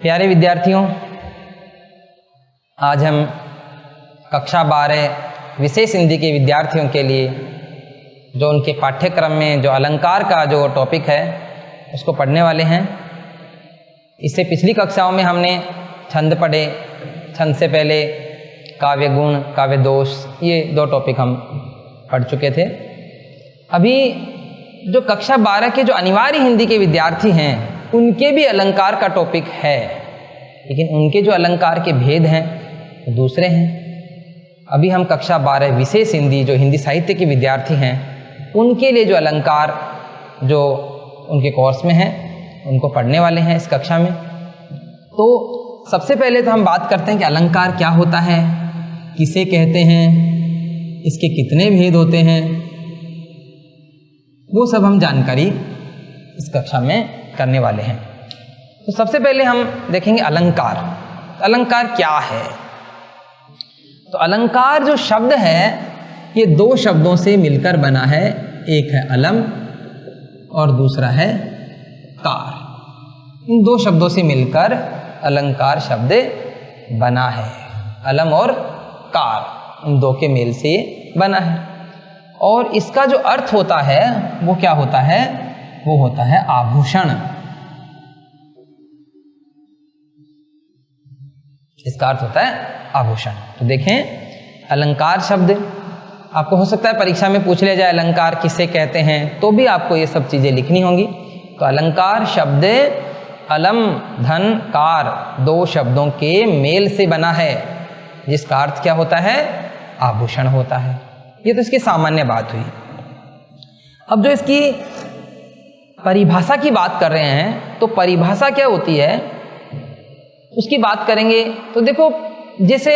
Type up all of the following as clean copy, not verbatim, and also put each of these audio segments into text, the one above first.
प्यारे विद्यार्थियों, आज हम कक्षा 12 विशेष हिंदी के विद्यार्थियों के लिए जो उनके पाठ्यक्रम में जो अलंकार का जो टॉपिक है उसको पढ़ने वाले हैं। इससे पिछली कक्षाओं में हमने छंद पढ़े, छंद से पहले काव्य गुण, काव्य दोष, ये 2 टॉपिक हम पढ़ चुके थे। अभी जो कक्षा 12 के जो अनिवार्य हिंदी के विद्यार्थी हैं उनके भी अलंकार का टॉपिक है, लेकिन उनके जो अलंकार के भेद हैं वो दूसरे हैं। अभी हम कक्षा 12 विशेष हिंदी जो हिंदी साहित्य के विद्यार्थी हैं उनके लिए जो अलंकार जो उनके कोर्स में हैं उनको पढ़ने वाले हैं इस कक्षा में। तो सबसे पहले तो हम बात करते हैं कि अलंकार क्या होता है, किसे कहते हैं, इसके कितने भेद होते हैं, वो सब हम जानकारी इस कक्षा में करने वाले हैं। तो सबसे पहले हम देखेंगे अलंकार। अलंकार क्या है? तो अलंकार जो शब्द है ये 2 शब्दों से मिलकर बना है। एक है अलम और दूसरा है कार। इन 2 शब्दों से मिलकर अलंकार शब्द बना है। अलम और कार, इन 2 के मेल से बना है। और इसका जो अर्थ होता है वो क्या होता है? वो होता है आभूषण। इसका अर्थ होता है आभूषण। तो देखें, अलंकार शब्द आपको हो सकता है परीक्षा में पूछ लिया जाए अलंकार किसे कहते हैं, तो भी आपको ये सब चीजें लिखनी होंगी। तो अलंकार शब्द अलम, धन, कार 2 शब्दों के मेल से बना है, जिसका अर्थ क्या होता है? आभूषण होता है। ये तो इसकी सामान्य बात हुई। अब जो इसकी परिभाषा की बात कर रहे हैं, तो परिभाषा क्या होती है उसकी बात करेंगे। तो देखो, जैसे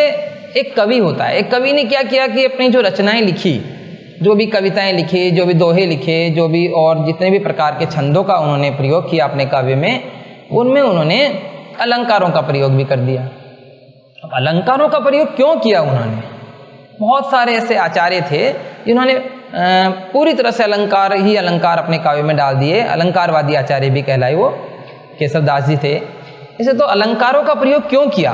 एक कवि होता है, एक कवि ने क्या किया कि अपनी जो रचनाएं लिखी, जो भी कविताएं लिखी, जो भी दोहे लिखे, जो भी और जितने भी प्रकार के छंदों का उन्होंने प्रयोग किया अपने काव्य में, उनमें उन्होंने अलंकारों का प्रयोग भी कर दिया। अब अलंकारों का प्रयोग क्यों किया उन्होंने? बहुत सारे ऐसे आचार्य थे जिन्होंने पूरी तरह से अलंकार अपने काव्य में डाल दिए। अलंकारवादी आचार्य भी कहलाए, वो केशव दास जी थे। इसे तो अलंकारों का प्रयोग क्यों किया?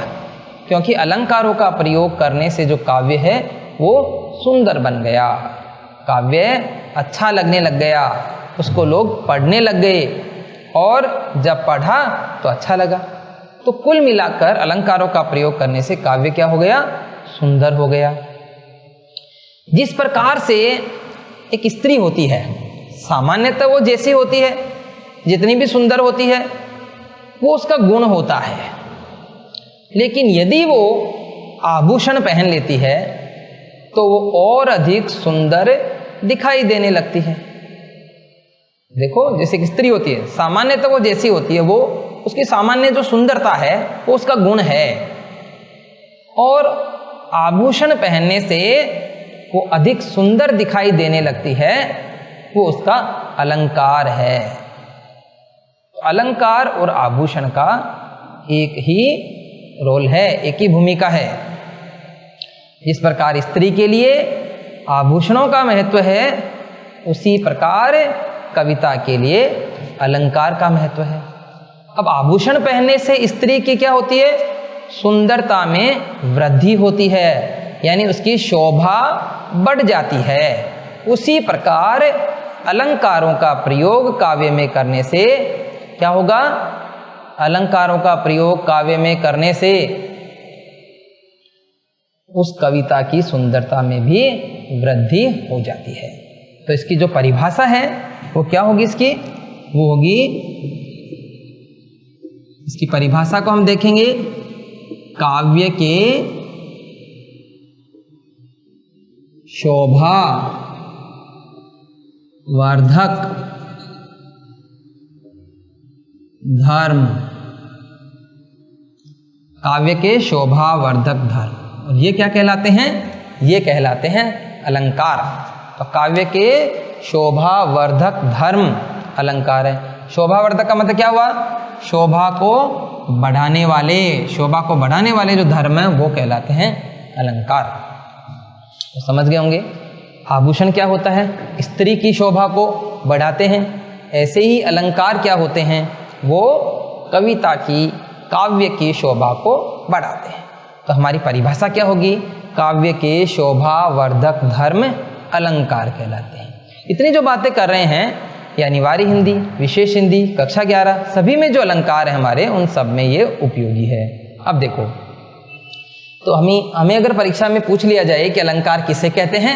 क्योंकि अलंकारों का प्रयोग करने से जो काव्य है वो सुंदर बन गया, काव्य अच्छा लगने लग गया, उसको लोग पढ़ने लग गए, और जब पढ़ा तो अच्छा लगा। तो कुल मिलाकर अलंकारों का प्रयोग करने से काव्य क्या हो गया? सुंदर हो गया। जिस प्रकार से एक स्त्री होती है, सामान्यतः वो जैसी होती है, जितनी भी सुंदर होती है, वो उसका गुण होता है। लेकिन यदि वो आभूषण पहन लेती है तो वो और अधिक सुंदर दिखाई देने लगती है। देखो, जैसे एक स्त्री होती है, सामान्यतः वो जैसी होती है, वो उसकी सामान्य जो सुंदरता है वो उसका गुण है, और आभूषण पहनने से वो अधिक सुंदर दिखाई देने लगती है, वो उसका अलंकार है। अलंकार और आभूषण का एक ही रोल है, एक ही भूमिका है। जिस प्रकार स्त्री के लिए आभूषणों का महत्व है, उसी प्रकार कविता के लिए अलंकार का महत्व है। अब आभूषण पहनने से स्त्री की क्या होती है? सुंदरता में वृद्धि होती है, यानी उसकी शोभा बढ़ जाती है। उसी प्रकार अलंकारों का प्रयोग काव्य में करने से क्या होगा? अलंकारों का प्रयोग काव्य में करने से उस कविता की सुंदरता में भी वृद्धि हो जाती है। तो इसकी जो परिभाषा है वो क्या होगी? वो होगी, इसकी परिभाषा को हम देखेंगे, काव्य के शोभा वर्धक धर्म। काव्य के शोभा वर्धक धर्म, और ये क्या कहलाते हैं? ये कहलाते हैं अलंकार। तो काव्य के शोभा वर्धक धर्म अलंकार है। शोभा वर्धक का मतलब क्या हुआ? शोभा को बढ़ाने वाले जो धर्म है वो कहलाते हैं अलंकार। तो समझ गए होंगे आभूषण क्या होता है? स्त्री की शोभा को बढ़ाते हैं। ऐसे ही अलंकार क्या होते हैं? वो कविता की काव्य की शोभा को बढ़ाते हैं। तो हमारी परिभाषा क्या होगी? काव्य के शोभा वर्धक धर्म अलंकार कहलाते हैं। इतनी जो बातें कर रहे हैं, ये अनिवार्य हिंदी, विशेष हिंदी, कक्षा 11 सभी में जो अलंकार है हमारे, उन सब में ये उपयोगी है। अब देखो, तो हमें अगर परीक्षा में पूछ लिया जाए कि अलंकार किसे कहते हैं,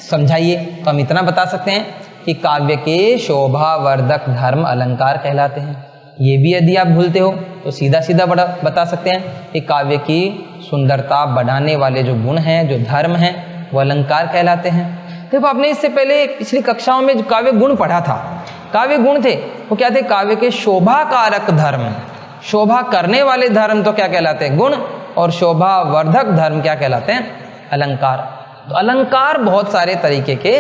समझाइए, तो हम इतना बता सकते हैं कि काव्य के शोभा वर्धक धर्म अलंकार कहलाते हैं। ये भी यदि आप भूलते हो तो सीधा सीधा बता सकते हैं कि काव्य की सुंदरता बढ़ाने वाले जो गुण हैं, जो धर्म हैं, वो अलंकार कहलाते हैं। देखो, आपने इससे पहले पिछली कक्षाओं में जो काव्य गुण पढ़ा था, काव्य गुण थे वो क्या थे? काव्य के शोभा कारक धर्म, शोभा करने वाले धर्म तो क्या कहलाते हैं? गुण। और शोभा वर्धक धर्म क्या कहलाते हैं? अलंकार। तो अलंकार, बहुत सारे तरीके के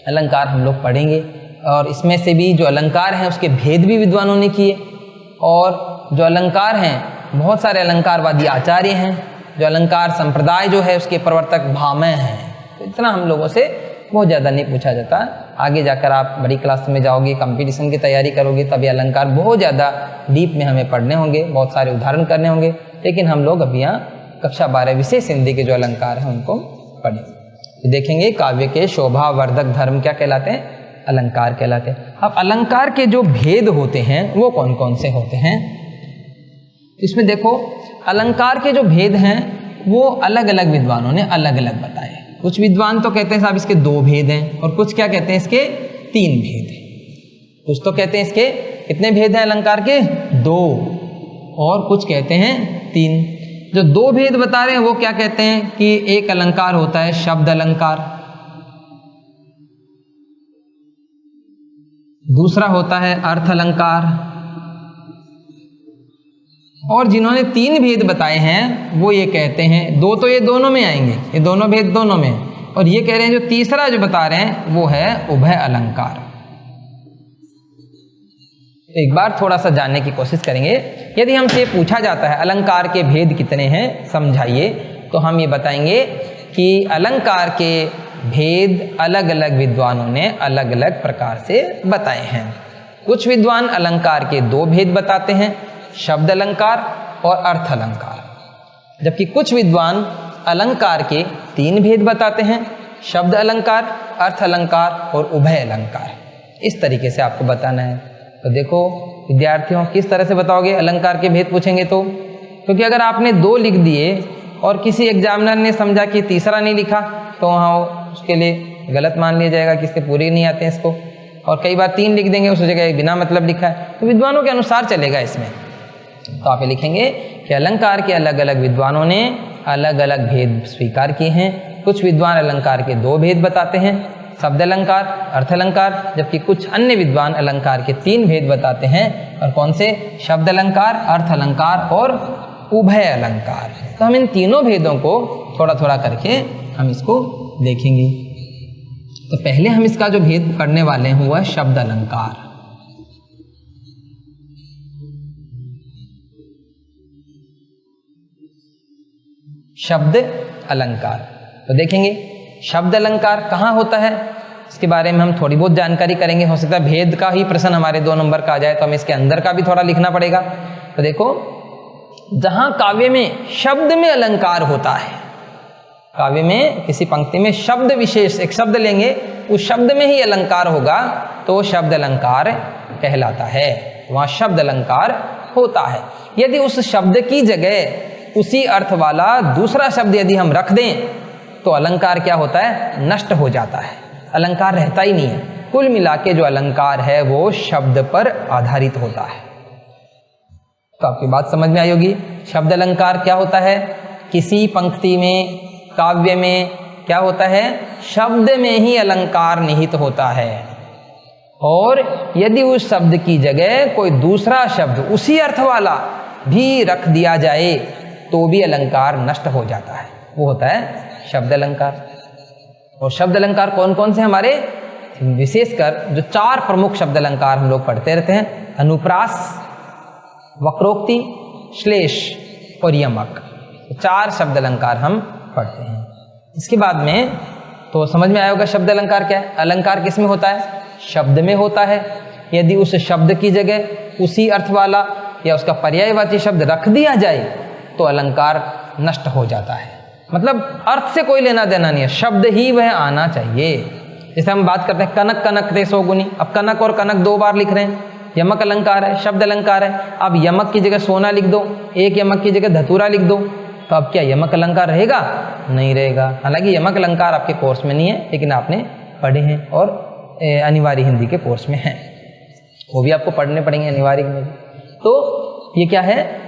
अलंकार हम लोग पढ़ेंगे, और इसमें से भी जो अलंकार हैं उसके भेद भी विद्वानों ने किए, और जो अलंकार हैं, बहुत सारे अलंकारवादी आचार्य हैं, जो अलंकार संप्रदाय जो है उसके प्रवर्तक भामह हैं। तो इतना हम लोगों से बहुत ज़्यादा नहीं पूछा जाता। आगे जाकर आप बड़ी क्लास में जाओगे, कंपटीशन की तैयारी करोगे, तभी अलंकार बहुत ज़्यादा डीप में हमें पढ़ने होंगे, बहुत सारे उदाहरण करने होंगे। लेकिन हम लोग अभी यहाँ कक्षा 12 विशेष हिंदी के जो अलंकार हैं उनको पढ़ेंगे। तो देखेंगे काव्य के शोभा वर्धक धर्म क्या कहलाते हैं? अलंकार कहलाते हैं। अब अलंकार के जो भेद होते हैं वो कौन कौन से होते हैं? इसमें देखो, अलंकार के जो भेद हैं वो अलग अलग विद्वानों ने अलग अलग बताए। कुछ विद्वान तो कहते हैं साहब इसके 2 भेद हैं, और कुछ क्या कहते हैं इसके 3 भेद हैं। कुछ तो कहते हैं इसके कितने भेद हैं अलंकार के? 2, और कुछ कहते हैं 3। जो 2 भेद बता रहे हैं वो क्या कहते हैं कि एक अलंकार होता है शब्द अलंकार, दूसरा होता है अर्थ अलंकार, और जिन्होंने 3 भेद बताए हैं वो ये कहते हैं, 2 तो ये दोनों में आएंगे, ये दोनों भेद दोनों में, और ये कह रहे हैं जो तीसरा जो बता रहे हैं वो है उभय अलंकार। एक बार थोड़ा सा जानने की कोशिश करेंगे। यदि हमसे पूछा जाता है अलंकार के भेद कितने हैं, समझाइए, तो हम ये बताएंगे कि अलंकार के भेद अलग अलग विद्वानों ने अलग अलग प्रकार से बताए हैं। कुछ विद्वान अलंकार के 2 भेद बताते हैं, शब्द अलंकार और अर्थ अलंकार, जबकि कुछ विद्वान अलंकार के 3 भेद बताते हैं, शब्द अलंकार, अर्थ अलंकार और उभय अलंकार। इस तरीके से आपको बताना है। तो देखो विद्यार्थियों, किस तरह से बताओगे अलंकार के भेद पूछेंगे तो? क्योंकि अगर आपने 2 लिख दिए और किसी एग्जामिनर ने समझा कि तीसरा नहीं लिखा, तो वहाँ उसके लिए गलत मान लिया जाएगा कि इसके पूरे नहीं आते हैं इसको, और कई बार 3 लिख देंगे, उस जगह बिना मतलब लिखा है। तो विद्वानों के अनुसार चलेगा इसमें। तो आप ये लिखेंगे कि अलंकार के अलग अलग विद्वानों ने अलग अलग भेद स्वीकार किए हैं। कुछ विद्वान अलंकार के 2 भेद बताते हैं, शब्द अलंकार, अर्थ अलंकार, जबकि कुछ अन्य विद्वान अलंकार के 3 भेद बताते हैं। और कौन से? शब्द अलंकार, अर्थ अलंकार और उभय अलंकार। तो हम इन तीनों भेदों को थोड़ा थोड़ा करके हम इसको देखेंगे। तो पहले हम इसका जो भेद पढ़ने वाले हैं वो है शब्द अलंकार। शब्द अलंकार, तो देखेंगे शब्द अलंकार कहाँ होता है, इसके बारे में हम थोड़ी बहुत जानकारी करेंगे। हो सकता है भेद का ही प्रश्न हमारे 2 नंबर का आ जाए, तो हमें इसके अंदर का भी थोड़ा लिखना पड़ेगा। तो देखो, जहाँ काव्य में शब्द में अलंकार होता है, काव्य में किसी पंक्ति में शब्द विशेष एक शब्द लेंगे, उस शब्द में ही अलंकार होगा, तो शब्द अलंकार कहलाता है। वहाँ शब्द अलंकार होता है। यदि उस शब्द की जगह उसी अर्थ वाला दूसरा शब्द यदि हम रख दें, तो अलंकार क्या होता है? नष्ट हो जाता है, अलंकार रहता ही नहीं है। कुल मिला के जो अलंकार है वो शब्द पर आधारित होता है। तो आपकी बात समझ में आई होगी। शब्द अलंकार क्या होता है? किसी पंक्ति में, काव्य में क्या होता है? शब्द में ही अलंकार निहित होता है, और यदि उस शब्द की जगह कोई दूसरा शब्द उसी अर्थ वाला भी रख दिया जाए तो भी अलंकार नष्ट हो जाता है। वो होता है शब्द अलंकार। और शब्द अलंकार कौन कौन से हमारे? विशेषकर जो 4 प्रमुख शब्द अलंकार हम लोग पढ़ते रहते हैं, अनुप्रास, वक्रोक्ति, श्लेष और यमक। 4 शब्द अलंकार हम पढ़ते हैं। इसके बाद में तो समझ में आया होगा शब्द अलंकार क्या है। अलंकार किस में होता है? शब्द में होता है। यदि उस शब्द की जगह उसी अर्थ वाला या उसका पर्यायवाची शब्द रख दिया जाए तो अलंकार नष्ट हो जाता है। मतलब अर्थ से कोई लेना देना नहीं है, शब्द ही वह आना चाहिए। जैसे हम बात करते हैं कनक कनक ते सौगुनी, अब कनक और कनक 2 बार लिख रहे हैं, यमक अलंकार है, शब्द अलंकार है। अब यमक की जगह सोना लिख दो, एक यमक की जगह धतूरा लिख दो, तो अब क्या यमक अलंकार रहेगा? नहीं रहेगा। हालांकि यमक अलंकार आपके कोर्स में नहीं है, लेकिन आपने पढ़े हैं और अनिवार्य हिंदी के कोर्स में हैं, वो भी आपको पढ़ने पड़ेंगे अनिवार्य में। तो ये क्या है?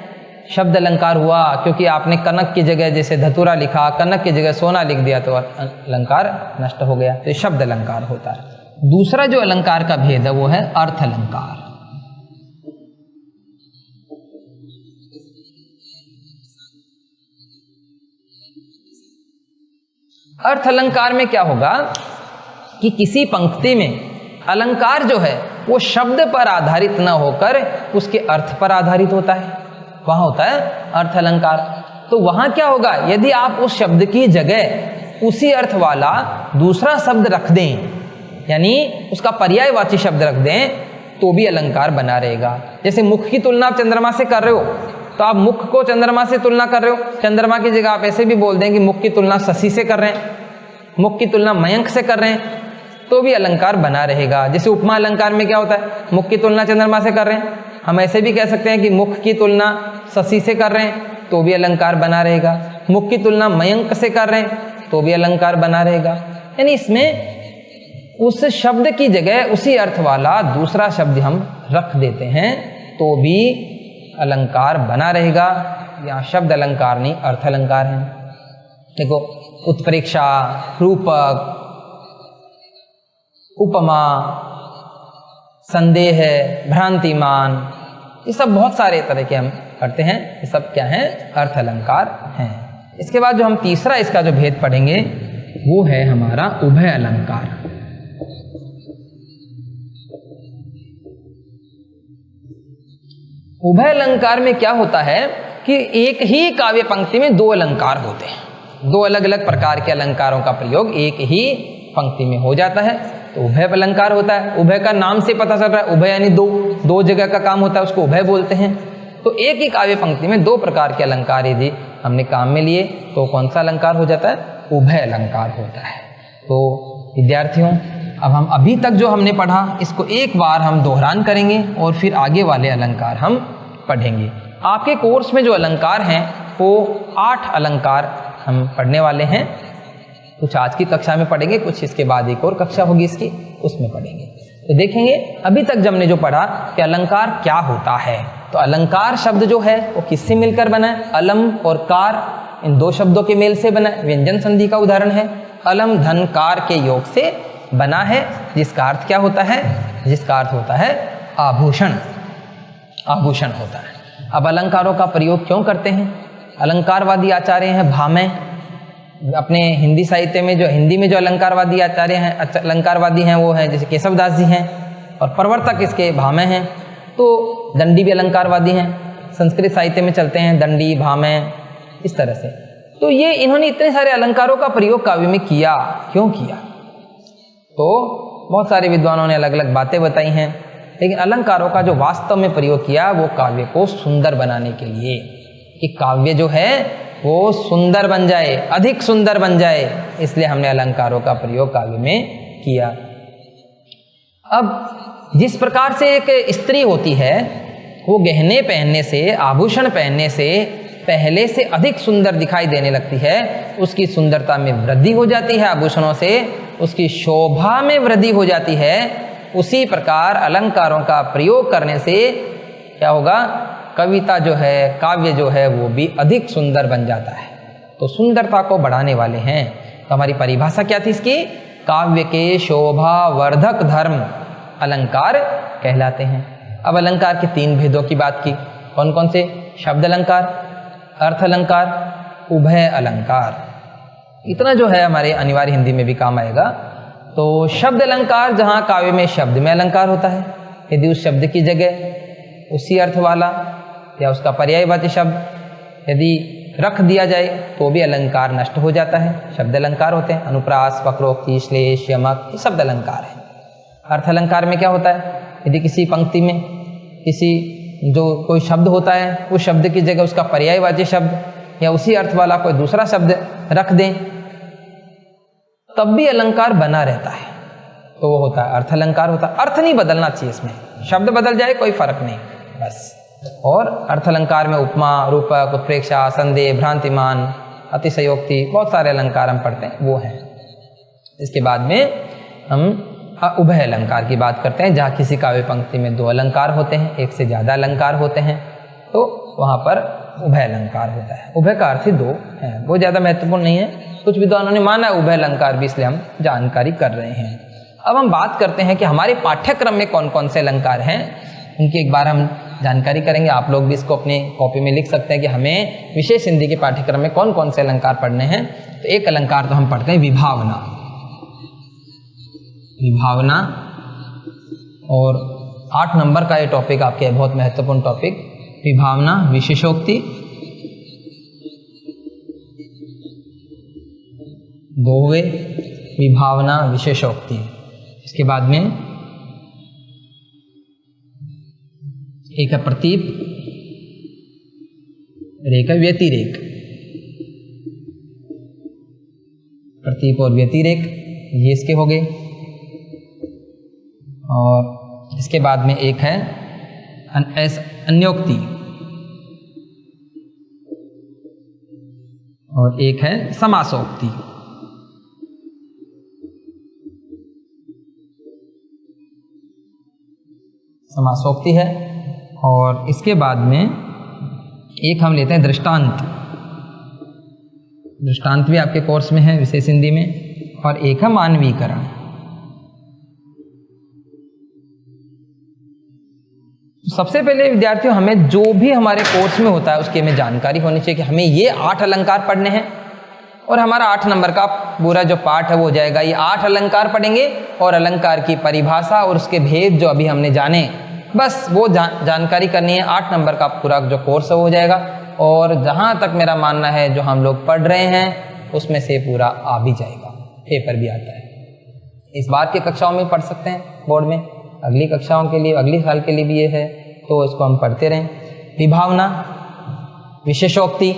शब्द अलंकार हुआ, क्योंकि आपने कनक की जगह जैसे धतूरा लिखा, कनक की जगह सोना लिख दिया तो अलंकार नष्ट हो गया, तो शब्द अलंकार होता है। दूसरा जो अलंकार का भेद है वो है अर्थ अलंकार। अर्थ अलंकार में क्या होगा कि किसी पंक्ति में अलंकार जो है वो शब्द पर आधारित न होकर उसके अर्थ पर आधारित होता है, वहां होता है अर्थ अलंकार। तो वहां क्या होगा, यदि आप उस शब्द की जगह उसी अर्थ वाला दूसरा शब्द रख दें, यानी उसका पर्यायवाची शब्द रख दें, तो भी अलंकार बना रहेगा। जैसे मुख की तुलना आप चंद्रमा से कर रहे हो, तो आप मुख को चंद्रमा से तुलना कर रहे हो, चंद्रमा की जगह आप ऐसे भी बोल दें कि मुख की तुलना शशि से कर रहे हैं, मुख की तुलना मयंक से कर रहे हैं, तो भी अलंकार बना रहेगा। जैसे उपमा अलंकार में क्या होता है, मुख की तुलना चंद्रमा से कर रहे हैं, हम ऐसे भी कह सकते हैं कि मुख की तुलना शशि से कर रहे हैं, तो भी अलंकार बना रहेगा। मुख की तुलना मयंक से कर रहे हैं, तो भी अलंकार बना रहेगा। यानी इसमें उस शब्द की जगह उसी अर्थ वाला दूसरा शब्द हम रख देते हैं तो भी अलंकार बना रहेगा। यहाँ शब्द अलंकार नहीं, अर्थ अलंकार है। देखो, उत्प्रेक्षा, रूपक, उपमा, संदेह, भ्रांतिमान, ये सब बहुत सारे तरह के हम करते हैं, ये सब क्या है? अर्थ अलंकार हैं। इसके बाद जो हम तीसरा इसका जो भेद पढ़ेंगे वो है हमारा उभय अलंकार। उभय अलंकार में क्या होता है कि एक ही काव्य पंक्ति में 2 अलंकार होते हैं, 2 अलग अलग प्रकार के अलंकारों का प्रयोग एक ही पंक्ति में हो जाता है, तो उभय अलंकार होता है। उभय का नाम से पता चल रहा है, उभय यानी 2 जगह का काम होता है, उसको उभय बोलते हैं। तो एक ही काव्य पंक्ति में 2 प्रकार के अलंकार यदि हमने काम में लिए तो कौन सा अलंकार हो जाता है? उभय अलंकार होता है। तो विद्यार्थियों, अब हम अभी तक जो हमने पढ़ा इसको एक बार हम दोहरान करेंगे और फिर आगे वाले अलंकार हम पढ़ेंगे। आपके कोर्स में जो अलंकार हैं वो 8 अलंकार हम पढ़ने वाले हैं। कुछ आज की कक्षा में पढ़ेंगे, कुछ इसके बाद एक और कक्षा होगी इसकी, उसमें पढ़ेंगे। तो देखेंगे अभी तक जब हमने जो पढ़ा कि अलंकार क्या होता है, तो अलंकार शब्द जो है वो किससे मिलकर बना है? अलम और कार, इन 2 शब्दों के मेल से बना है। व्यंजन संधि का उदाहरण है, अलम धन कार के योग से बना है, जिसका अर्थ क्या होता है? जिसका अर्थ होता है आभूषण, आभूषण होता है। अब अलंकारों का प्रयोग क्यों करते हैं? अलंकारवादी आचार्य हैं भामह, अपने हिंदी साहित्य में जो हिंदी में जो अलंकारवादी आचार्य हैं, अलंकारवादी हैं वो हैं जैसे केशवदास जी हैं, और प्रवर्तक इसके भामह हैं। तो दंडी भी अलंकारवादी हैं, संस्कृत साहित्य में चलते हैं दंडी, भामह, इस तरह से। तो ये इन्होंने इतने सारे अलंकारों का प्रयोग काव्य में किया, क्यों किया? तो बहुत सारे विद्वानों ने अलग अलग बातें बताई हैं, लेकिन अलंकारों का जो वास्तव में प्रयोग किया वो काव्य को सुंदर बनाने के लिए, कि काव्य जो है वो सुंदर बन जाए, अधिक सुंदर बन जाए, इसलिए हमने अलंकारों का प्रयोग काव्य में किया। अब जिस प्रकार से एक स्त्री होती है वो गहने पहनने से, आभूषण पहनने से पहले से अधिक सुंदर दिखाई देने लगती है, उसकी सुंदरता में वृद्धि हो जाती है, आभूषणों से उसकी शोभा में वृद्धि हो जाती है, उसी प्रकार अलंकारों का प्रयोग करने से क्या होगा? कविता जो है, काव्य जो है वो भी अधिक सुंदर बन जाता है। तो सुंदरता को बढ़ाने वाले हैं। तो हमारी परिभाषा क्या थी इसकी? काव्य के शोभा वर्धक धर्म अलंकार कहलाते हैं। अब अलंकार के 3 भेदों की बात की, कौन कौन से? शब्द अलंकार, अर्थ अलंकार, उभय अलंकार। इतना जो है हमारे अनिवार्य हिंदी में भी काम आएगा। तो शब्द अलंकार, जहाँ काव्य में शब्द में अलंकार होता है, यदि उस शब्द की जगह उसी अर्थ वाला या उसका पर्यायवाची शब्द यदि रख दिया जाए तो भी अलंकार नष्ट हो जाता है। शब्द अलंकार होते हैं, अनुप्रास, वक्रोक्ति, श्लेष, यमक, ये शब्द अलंकार है। अर्थ अलंकार में क्या होता है? यदि किसी पंक्ति में किसी जो कोई शब्द होता है उस शब्द की जगह उसका पर्यायवाची शब्द या उसी अर्थ वाला कोई दूसरा शब्द रख दें, तब भी अलंकार बना रहता है। तो वो होता है अर्थ अलंकार होता है। अर्थ नहीं बदलना चाहिए, इसमें शब्द बदल जाए कोई फर्क नहीं बस। और अर्थ अलंकार में उपमा, रूपक, उत्प्रेक्षा, संदेह, भ्रांतिमान, अतिशयोक्ति, बहुत सारे अलंकार हम पढ़ते हैं, वो हैं। इसके बाद में हम उभय अलंकार की बात करते हैं, जहाँ किसी काव्य पंक्ति में 2 अलंकार होते हैं, एक से ज़्यादा अलंकार होते हैं, तो वहाँ पर उभय अलंकार होता है। उभय का अर्थ ही 2 है, वो ज़्यादा महत्वपूर्ण नहीं है, कुछ विद्वानों ने माना है उभय अलंकार भी, इसलिए हम जानकारी कर रहे हैं। अब हम बात करते हैं कि हमारे पाठ्यक्रम में कौन कौन से अलंकार हैं, उनकी एक बार हम जानकारी करेंगे। आप लोग भी इसको अपने कॉपी में लिख सकते हैं कि हमें विशेष हिंदी के पाठ्यक्रम में कौन कौन से अलंकार पढ़ने हैं। तो एक अलंकार तो हम पढ़ते हैं विभावना, विभावना, और 8 नंबर का ये टॉपिक आपके है, बहुत महत्वपूर्ण टॉपिक, विभावना, विशेषोक्ति, दोहवे, विभावना, विशेषोक्ति। इसके बाद में एक है प्रतीप और एक है व्यतिरेक। प्रतीप और व्यतिरेक ये इसके हो गए। और इसके बाद में एक है अन्योक्ति और एक है समासोक्ति। समासोक्ति है। और इसके बाद में एक हम लेते हैं दृष्टांत। दृष्टांत भी आपके कोर्स में है विशेष हिंदी में। और एक है मानवीकरण। सबसे पहले विद्यार्थियों, हमें जो भी हमारे कोर्स में होता है उसकी हमें जानकारी होनी चाहिए कि हमें ये 8 अलंकार पढ़ने हैं और हमारा 8 नंबर का पूरा जो पाठ है वो हो जाएगा। ये 8 अलंकार पढ़ेंगे और अलंकार की परिभाषा और उसके भेद जो अभी हमने जाने, बस वो जानकारी करनी है। 8 नंबर का पूरा जो कोर्स है वो हो जाएगा। और जहाँ तक मेरा मानना है जो हम लोग पढ़ रहे हैं उसमें से पूरा आ भी जाएगा, पेपर भी आता है। इस बार की कक्षाओं में पढ़ सकते हैं बोर्ड में, अगली कक्षाओं के लिए, अगली साल के लिए भी ये है, तो इसको हम पढ़ते रहें। विभावना, विशेषोक्ति,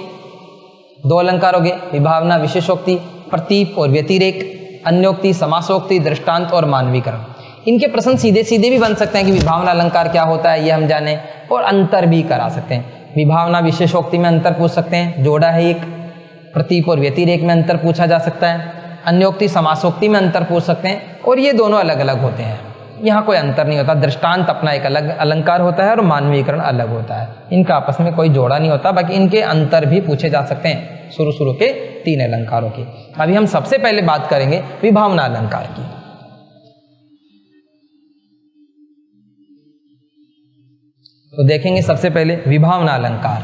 2 अलंकार हो गए, विभावना, विशेषोक्ति, प्रतीप और व्यतिरेक, अन्योक्ति, समासोक्ति, दृष्टांत और मानवीकरण। इनके प्रश्न सीधे सीधे भी बन सकते हैं कि विभावना अलंकार क्या होता है ये हम जाने, और अंतर भी करा सकते हैं। विभावना विशेषोक्ति में अंतर पूछ सकते हैं, जोड़ा है एक। प्रतीप और व्यतिरेक में अंतर पूछा जा सकता है। अन्योक्ति समासोक्ति में अंतर पूछ सकते हैं, और ये दोनों अलग अलग होते हैं, यहाँ कोई अंतर नहीं होता। दृष्टांत अपना एक अलग अलंकार होता है और मानवीकरण अलग होता है, इनका आपस में कोई जोड़ा नहीं होता। बाकी इनके अंतर भी पूछे जा सकते हैं शुरू के 3 अलंकारों की। अभी हम सबसे पहले बात करेंगे विभावना अलंकार की। तो देखेंगे सबसे पहले विभावना अलंकार।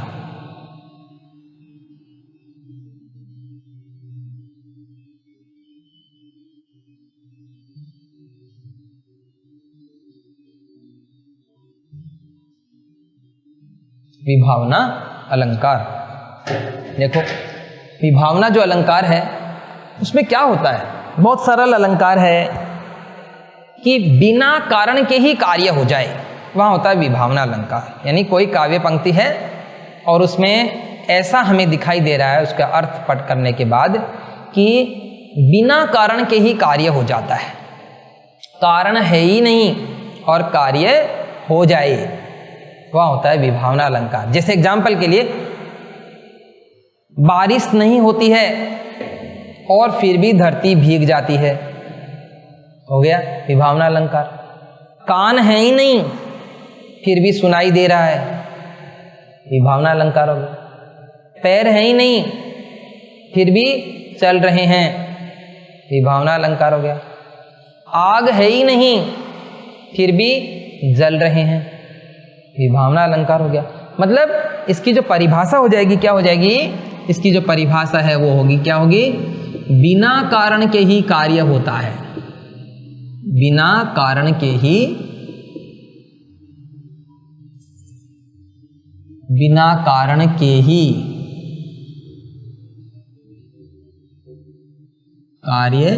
विभावना अलंकार, देखो विभावना जो अलंकार है उसमें क्या होता है, बहुत सरल अलंकार है कि बिना कारण के ही कार्य हो जाए, वहाँ होता है विभावना अलंकार। यानी कोई काव्य पंक्ति है और उसमें ऐसा हमें दिखाई दे रहा है उसका अर्थ पढ़ करने के बाद कि बिना कारण के ही कार्य हो जाता है, कारण है ही नहीं और कार्य हो जाए, वह होता है विभावना अलंकार। जैसे एग्जाम्पल के लिए, बारिश नहीं होती है और फिर भी धरती भीग जाती है, हो गया विभावना अलंकार। कान है ही नहीं फिर भी सुनाई दे रहा है, विभावना अलंकार हो गया। पैर है ही नहीं फिर भी चल रहे हैं, विभावना अलंकार हो गया। आग है ही नहीं फिर भी जल रहे हैं, विभावना अलंकार हो गया। मतलब इसकी जो परिभाषा हो जाएगी, क्या हो जाएगी, इसकी जो परिभाषा है वो होगी, क्या होगी, बिना कारण के ही कार्य होता है, बिना कारण के ही, बिना कारण के ही कार्य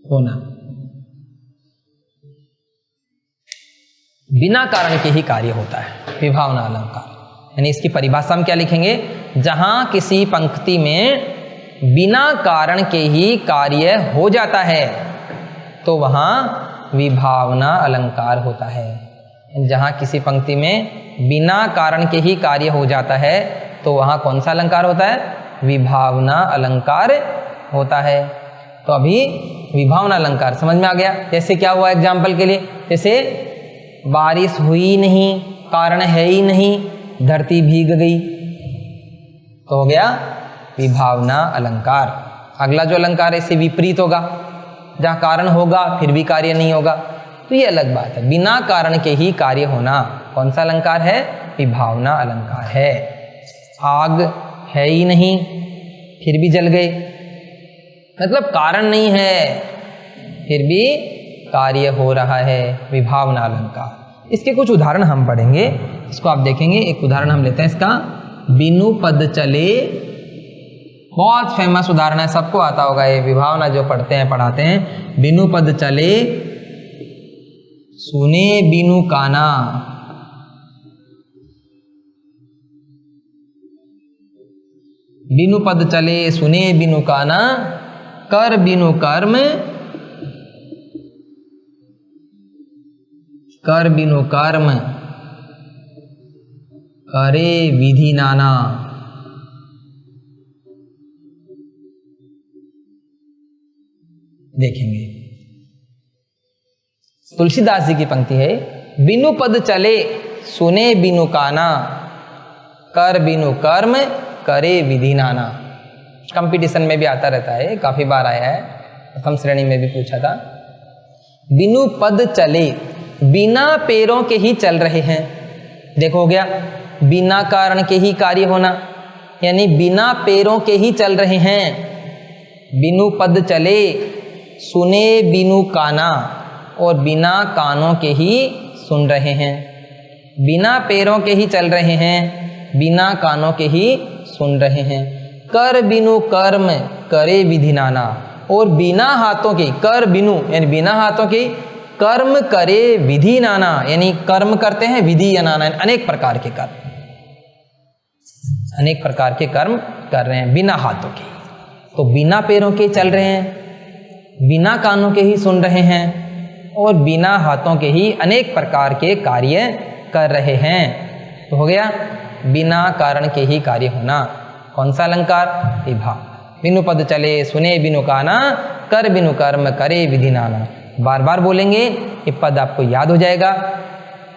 होना। बिना कारण के ही कार्य होता है, विभावना अलंकार। यानी इसकी परिभाषा हम क्या लिखेंगे, जहां किसी पंक्ति में बिना कारण के ही कार्य हो जाता है तो वहां विभावना अलंकार होता है। जहां किसी पंक्ति में बिना कारण के ही कार्य हो जाता है तो वहां कौन सा अलंकार होता है, विभावना अलंकार होता है। तो अभी विभावना अलंकार समझ में आ गया। जैसे क्या हुआ एग्जाम्पल के लिए, जैसे बारिश हुई नहीं, कारण है ही नहीं, धरती भीग गई, तो हो गया विभावना अलंकार। अगला जो अलंकार है इससे विपरीत होगा, जहाँ कारण होगा फिर भी कार्य नहीं होगा, तो ये अलग बात है। बिना कारण के ही कार्य होना कौन सा अलंकार है, विभावना अलंकार है। आग है ही नहीं फिर भी जल गए, मतलब कारण नहीं है फिर भी कार्य हो रहा है, विभावना अलंकार। इसके कुछ उदाहरण हम पढ़ेंगे, इसको आप देखेंगे। एक उदाहरण हम लेते हैं इसका, बिनु पद चले, बहुत फेमस उदाहरण है, सबको आता होगा ये, विभावना जो पढ़ते हैं पढ़ाते हैं। बिनु पद चले सुने बिनु काना, बिनु पद चले सुने बिनु काना, कर बिनु कर्म, कर बिनु कर्म करे विधि नाना। देखेंगे तुलसीदास जी की पंक्ति है, बिनु पद चले सुने बिनु काना, कर बिनु कर्म करे विधि नाना। कंपटीशन में भी आता रहता है, काफी बार आया है, प्रथम श्रेणी में भी पूछा था। बिनु पद चले, बिना पैरों के ही चल रहे हैं। देखो हो गया बिना कारण के ही कार्य होना, यानी बिना पैरों के ही चल रहे हैं। बिनु पद चले सुने बिनु काना, और बिना कानों के ही सुन रहे हैं। बिना पैरों के ही चल रहे हैं, बिना कानों के ही सुन रहे हैं। कर बिनु कर्म करे विधि नाना, और बिना हाथों के, कर बिनु यानी बिना हाथों के, कर्म करे विधि नाना, यानी कर्म करते हैं, विधि या नाना अनेक प्रकार के कर्म, अनेक प्रकार के कर्म कर रहे हैं बिना हाथों के। तो बिना पैरों के चल रहे हैं, बिना कानों के ही सुन रहे हैं, और बिना हाथों के ही अनेक प्रकार के कार्य कर रहे हैं। तो हो गया बिना कारण के ही कार्य होना, कौन सा अलंकार, विभाव। बिनु पद चले सुने बिनु काना, कर बिनु कर्म करे विधि नाना। बार बार बोलेंगे, ये पद आपको याद हो जाएगा।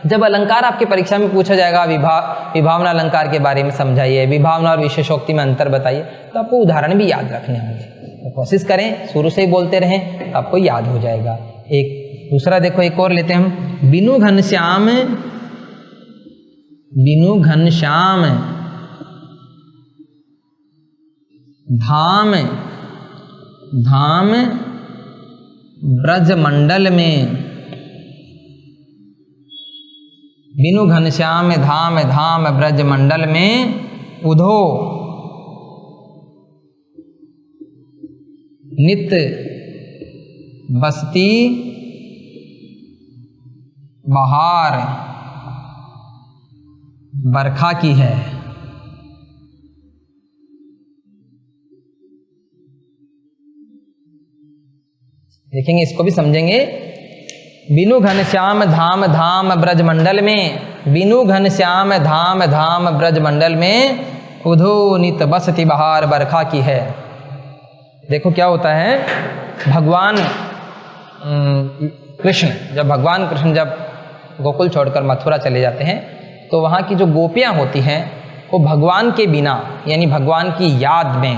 जब अलंकार आपके परीक्षा में पूछा जाएगा, विभावना अलंकार के बारे में समझाइए, विभावना और विशेषोक्ति में अंतर बताइए, तो आपको उदाहरण भी याद रखने होंगे। तो कोशिश करें शुरू से ही बोलते रहें, तो आपको याद हो जाएगा। एक दूसरा देखो, एक और लेते हैं हम, बिनु घनश्याम, बिनु घनश्याम धाम, धाम ब्रज मंडल में, बिनु घनश्याम धाम, धाम ब्रज मंडल में उधो नित बसती बहार बरखा की है। देखेंगे, इसको भी समझेंगे। बिनु घनश्याम धाम, धाम ब्रज मंडल में, बिनु घनश्याम धाम, धाम ब्रज मंडल में उधो नित बसती बहार बरखा की है। देखो क्या होता है, भगवान कृष्ण, जब भगवान कृष्ण जब गोकुल छोड़कर मथुरा चले जाते हैं, तो वहाँ की जो गोपियाँ होती हैं वो भगवान के बिना, यानी भगवान की याद में,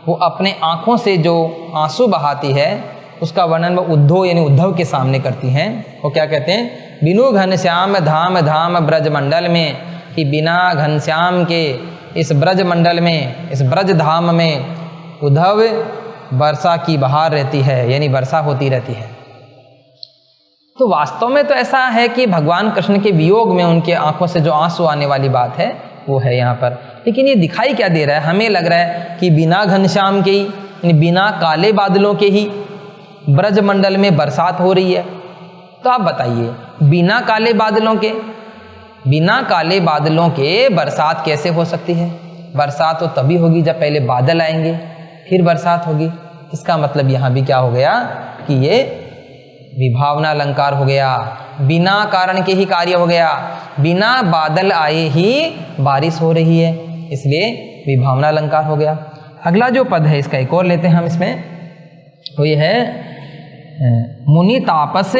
वो अपने आँखों से जो आंसू बहाती है, उसका वर्णन वो उद्धव यानी उद्धव के सामने करती हैं। वो क्या कहते हैं, बिनु घनश्याम धाम, धाम ब्रज मंडल में, कि बिना घनश्याम के इस ब्रज मंडल में, इस ब्रज धाम में उद्धव वर्षा की बहार रहती है, यानी वर्षा होती रहती है। तो वास्तव में तो ऐसा है कि भगवान कृष्ण के वियोग में उनके आंखों से जो आंसू आने वाली बात है वो है यहाँ पर। लेकिन ये दिखाई क्या दे रहा है, हमें लग रहा है कि बिना घनश्याम के ही, बिना काले बादलों के ही ब्रज मंडल में बरसात हो रही है। तो आप बताइए, बिना काले बादलों के बरसात कैसे हो सकती है? बरसात तो तभी होगी जब पहले बादल आएंगे फिर बरसात होगी। इसका मतलब यहाँ भी क्या हो गया कि ये विभावना अलंकार हो गया, बिना कारण के ही कार्य हो गया, बिना बादल आए ही बारिश हो रही है, इसलिए विभावना अलंकार हो गया। अगला जो पद है इसका एक और लेते हैं हम इसमें, तो ये है मुनि तापस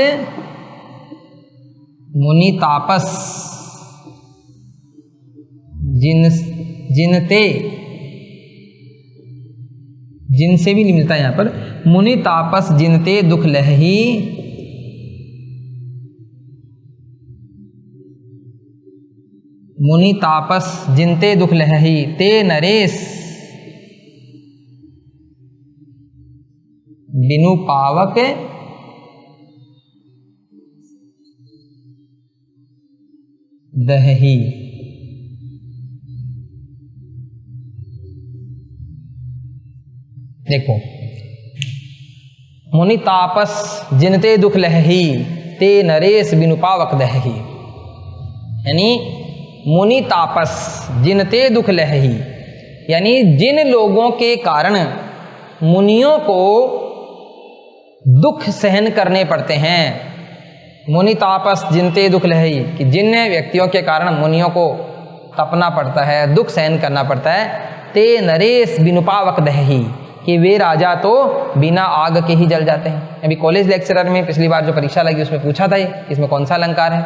जिनसे भी नहीं मिलता है यहाँ पर, मुनि तापस जिनते दुख लहही, मुनि तापस जिनते दुख लहही ते नरेश बिनु पावक दहही। देखो, मुनि तापस जिनते दुख लहही ते नरेश बिनु पावक दहही, यानी मुनि तापस जिनते दुख लहही, यानी जिन लोगों के कारण मुनियों को दुख सहन करने पड़ते हैं। मुनि तापस जिनते दुख लहही, कि जिन व्यक्तियों के कारण मुनियों को तपना पड़ता है, दुख सहन करना पड़ता है। ते नरेश बिनु पावक दहही, कि वे राजा तो बिना आग के ही जल जाते हैं। अभी कॉलेज लेक्चरर में पिछली बार जो परीक्षा लगी उसमें पूछा था ये, इसमें कौन सा अलंकार है?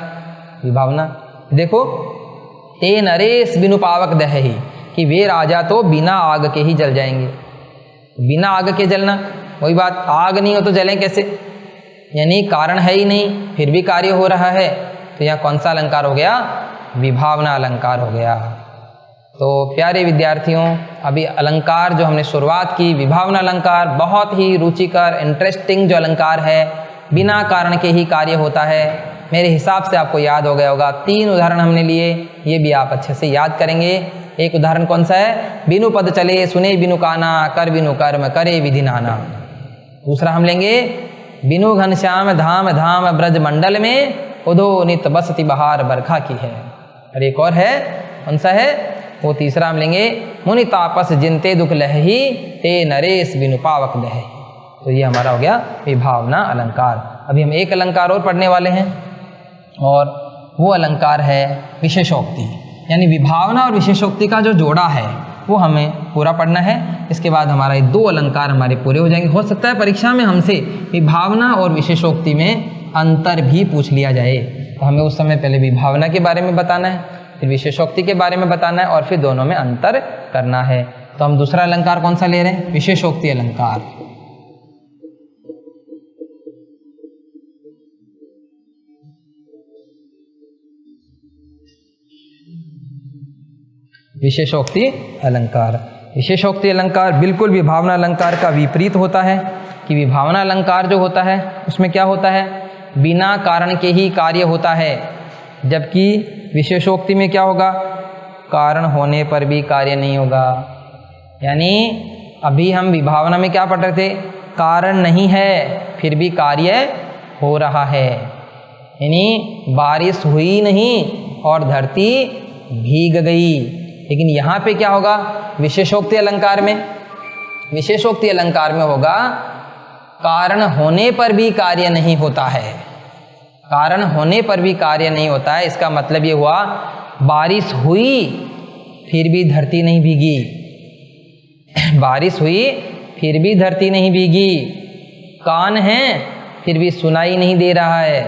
विभावना। देखो, ते नरेश बिनु पावक दहही, कि वे राजा तो बिना आग के ही जल जाएंगे। बिना आग के जलना, वही बात, आग नहीं हो तो जलें कैसे? यानी कारण है ही नहीं फिर भी कार्य हो रहा है, तो यहाँ कौन सा अलंकार हो गया? विभावना अलंकार हो गया। तो प्यारे विद्यार्थियों, अभी अलंकार जो हमने शुरुआत की, विभावना अलंकार बहुत ही रुचिकर इंटरेस्टिंग जो अलंकार है, बिना कारण के ही कार्य होता है। मेरे हिसाब से आपको याद हो गया होगा। 3 उदाहरण हमने लिए, ये भी आप अच्छे से याद करेंगे। एक उदाहरण कौन सा है? बिनु पद चले सुने बिनु काना, कर बिनु कर्म करे विधि नाना। दूसरा हम लेंगे, बिनु घनश्याम धाम धाम ब्रज मंडल में, उदो नित बसती बहार बरखा की है। और एक और है, कौन सा है? वो तीसरा हम लेंगे, मुनि तापस जिनते दुख लहही ते नरेश बिनु पावक दहही। तो ये हमारा हो गया विभावना अलंकार। अभी हम एक अलंकार और पढ़ने वाले हैं, और वो अलंकार है विशेषोक्ति, यानी विभावना और विशेषोक्ति का जो जोड़ा है वो हमें पूरा पढ़ना है। इसके बाद हमारा ये 2 अलंकार हमारे पूरे हो जाएंगे। हो सकता है परीक्षा में हमसे विभावना और विशेषोक्ति में अंतर भी पूछ लिया जाए, तो हमें उस समय पहले विभावना के बारे में बताना है, फिर विशेषोक्ति के बारे में बताना है, और फिर दोनों में अंतर करना है। तो हम दूसरा अलंकार कौन सा ले रहे हैं? विशेषोक्ति अलंकार। विशेषोक्ति अलंकार। विशेषोक्ति अलंकार बिल्कुल विभावना अलंकार का विपरीत होता है, कि विभावना अलंकार जो होता है उसमें क्या होता है? बिना कारण के ही कार्य होता है, जबकि विशेषोक्ति में क्या होगा? कारण होने पर भी कार्य नहीं होगा। यानी अभी हम विभावना में क्या पढ़ रहे थे? कारण नहीं है फिर भी कार्य हो रहा है, यानी बारिश हुई नहीं और धरती भीग गई। लेकिन यहाँ पे क्या होगा? विशेषोक्ति अलंकार में, विशेषोक्ति अलंकार में होगा कारण होने पर भी कार्य नहीं होता है। कारण होने पर भी कार्य नहीं होता है, इसका मतलब ये हुआ बारिश हुई फिर भी धरती नहीं भीगी, बारिश हुई फिर भी धरती नहीं भीगी, कान है फिर भी सुनाई नहीं दे रहा है,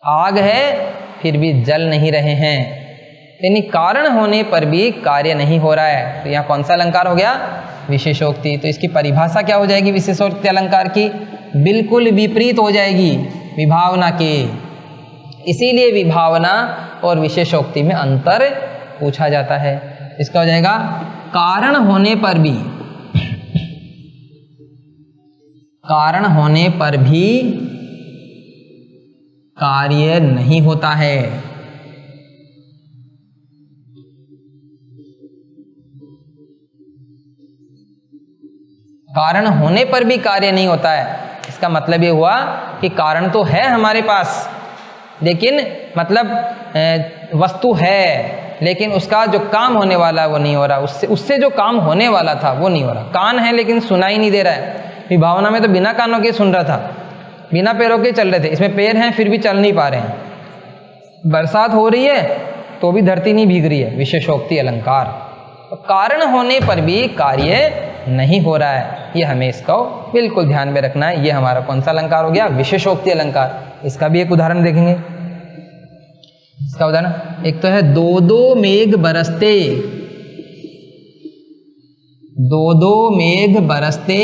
आग है फिर भी जल नहीं रहे हैं। यानी कारण होने पर भी कार्य नहीं हो रहा है। तो यहाँ कौन सा अलंकार हो गया? विशेषोक्ति। तो इसकी परिभाषा क्या हो जाएगी विशेषोक्ति अलंकार की? बिल्कुल विपरीत हो जाएगी विभावना के। इसीलिए विभावना और विशेषोक्ति में अंतर पूछा जाता है। इसका हो जाएगा कारण होने पर भी, कारण होने पर भी कार्य नहीं होता है। कारण होने पर भी कार्य नहीं होता है, इसका मतलब ये हुआ कि कारण तो है हमारे पास, लेकिन मतलब वस्तु है, लेकिन उसका जो काम होने वाला है वो नहीं हो रहा, उससे जो काम होने वाला था वो नहीं हो रहा। कान है लेकिन सुनाई नहीं दे रहा है। विभावना में तो बिना कानों के सुन रहा था, बिना पैरों के चल रहे थे, इसमें पैर हैं फिर भी चल नहीं पा रहे हैं। बरसात हो रही है तो भी धरती नहीं भीग रही है, विशेषोक्ति अलंकार। तो कारण होने पर भी कार्य नहीं हो रहा है, ये हमें इसको बिल्कुल ध्यान में रखना है। ये हमारा कौन सा अलंकार हो गया? विशेषोक्ति अलंकार। इसका भी एक उदाहरण देखेंगे। इसका उदाहरण एक तो है दो दो मेघ बरसते, दो दो मेघ बरसते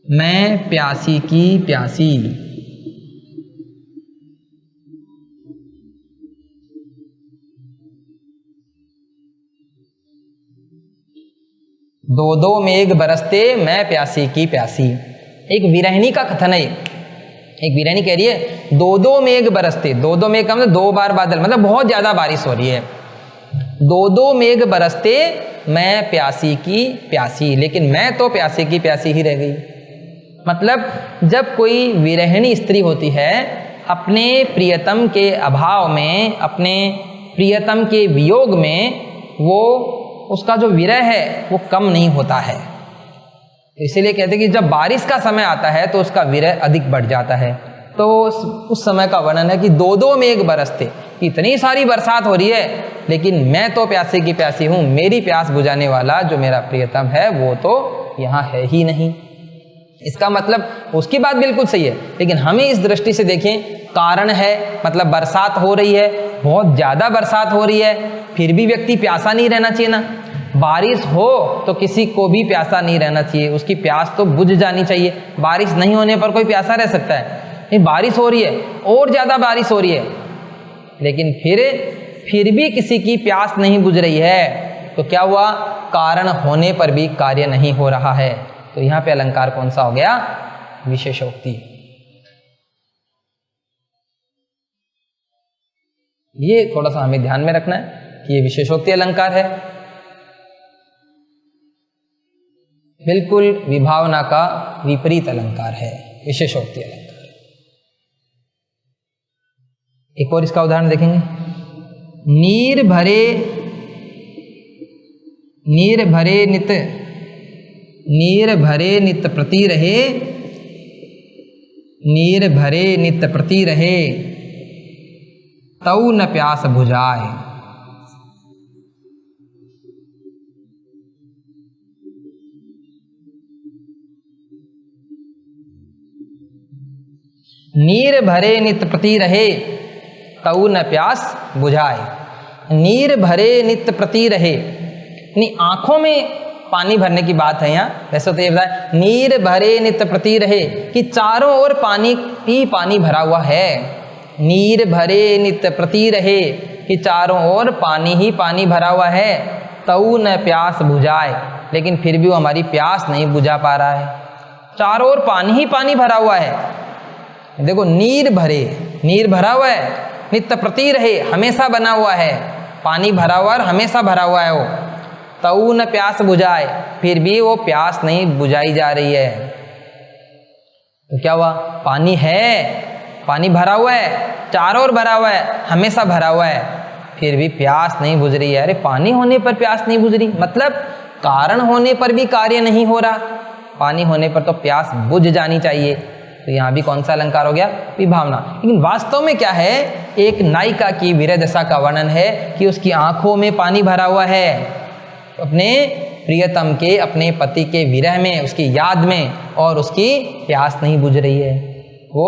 मैं प्यासी की प्यासी। दो दो मेघ बरसते मैं प्यासी की प्यासी। एक विरहिणी का कथन है। एक विरहिणी कह रही है दो दो मेघ बरसते, दो दो मेघ का मतलब दो बार बादल, मतलब बहुत ज्यादा बारिश हो रही है। दो दो मेघ बरसते मैं प्यासी की प्यासी, लेकिन मैं तो प्यासी की प्यासी ही रह गई। मतलब जब कोई विरहिणी स्त्री होती है, अपने प्रियतम के अभाव में, अपने प्रियतम के वियोग में, वो उसका जो विरह है वो कम नहीं होता है। इसीलिए कहते हैं कि जब बारिश का समय आता है तो उसका विरह अधिक बढ़ जाता है। तो उस समय का वर्णन है कि दो दो मेघ बरसते, इतनी सारी बरसात हो रही है लेकिन मैं तो प्यासी की प्यासी हूँ, मेरी प्यास बुझाने वाला जो मेरा प्रियतम है वो तो यहाँ है ही नहीं। इसका मतलब उसकी बात बिल्कुल सही है, लेकिन हमें इस दृष्टि से देखें, कारण है मतलब बरसात हो रही है, बहुत ज़्यादा बरसात हो रही है, फिर भी व्यक्ति प्यासा नहीं रहना चाहिए ना। बारिश हो तो किसी को भी प्यासा नहीं रहना चाहिए, उसकी प्यास तो बुझ जानी चाहिए। बारिश नहीं होने पर कोई प्यासा रह सकता है? नहीं, बारिश हो रही है और ज़्यादा बारिश हो रही है, लेकिन फिर भी किसी की प्यास नहीं बुझ रही है, तो क्या हुआ? कारण होने पर भी कार्य नहीं हो रहा है। तो यहाँ पे अलंकार कौन सा हो गया? विशेषोक्ति। ये थोड़ा सा हमें ध्यान में रखना है कि ये विशेषोक्ति अलंकार है, बिल्कुल विभावना का विपरीत अलंकार है विशेषोक्ति अलंकार। एक और इसका उदाहरण देखेंगे। नीर भरे नित प्रति रहे, नीर भरे नित प्रति रहे, तऊ न प्यास बुझाए। नीर भरे नित प्रति रहे, तऊ न प्यास बुझाए। नीर भरे नित प्रति रहे, यानी आंखों में पानी भरने की बात है यहाँ। वैसे तो ये बताया नीर भरे नित प्रति रहे कि चारों ओर पानी ही पानी भरा हुआ है। नीर भरे नित प्रति रहे कि चारों ओर पानी ही पानी भरा हुआ है, तऊ न प्यास बुझाए, लेकिन फिर भी वो हमारी प्यास नहीं बुझा पा रहा है। चारों ओर पानी ही पानी भरा हुआ है। देखो नीर भरा हुआ है, नित्य प्रति रहे हमेशा बना हुआ है, पानी भरा हुआ और हमेशा भरा हुआ है वो। तऊ न प्यास बुझाए, फिर भी वो प्यास नहीं बुझाई जा रही है। तो क्या हुआ? पानी है, पानी भरा हुआ है, चारों ओर भरा हुआ है, हमेशा भरा हुआ है, फिर भी प्यास नहीं बुझ रही है। अरे पानी होने पर प्यास नहीं बुझ रही, मतलब कारण होने पर भी कार्य नहीं हो रहा, पानी होने पर तो प्यास बुझ जानी चाहिए। तो यहाँ भी कौन सा अलंकार हो गया? विभावना। लेकिन वास्तव में क्या है? एक नायिका की विरह दशा का वर्णन है कि उसकी आंखों में पानी भरा हुआ है, अपने प्रियतम के, अपने पति के विरह में, उसकी याद में, और उसकी प्यास नहीं बुझ रही है, वो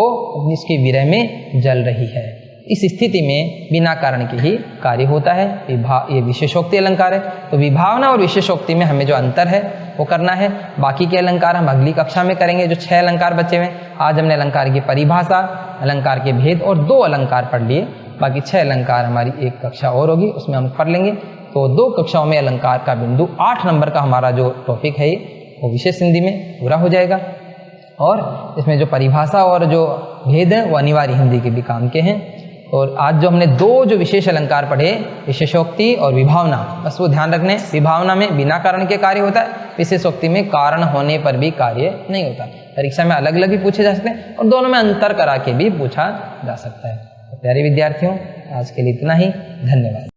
उसके विरह में जल रही है। इस स्थिति में बिना कारण के ही कार्य होता है। ये विशेषोक्ति अलंकार है। तो विभावना और विशेषोक्ति में हमें जो अंतर है वो करना है। बाकी के अलंकार हम अगली कक्षा में करेंगे। जो 6 अलंकार बचे हुए, आज हमने अलंकार की परिभाषा, अलंकार के भेद और 2 अलंकार पढ़ लिए। बाकी 6 अलंकार हमारी एक कक्षा और होगी, उसमें हम पढ़ लेंगे। तो 2 कक्षाओं में अलंकार का बिंदु 8 नंबर का हमारा जो टॉपिक है वो विशेष हिंदी में पूरा हो जाएगा, और इसमें जो परिभाषा और जो भेद है वो अनिवार्य हिंदी के भी काम के हैं। और आज जो हमने 2 जो विशेष अलंकार पढ़े, विशेषोक्ति और विभावना, बस वो ध्यान रखने। विभावना में बिना कारण के कार्य होता है, विशेषोक्ति में कारण होने पर भी कार्य नहीं होता। परीक्षा में अलग अलग भी पूछे जा सकते हैं और दोनों में अंतर करा के भी पूछा जा सकता है। तो प्यारे विद्यार्थियों, आज के लिए इतना ही। धन्यवाद।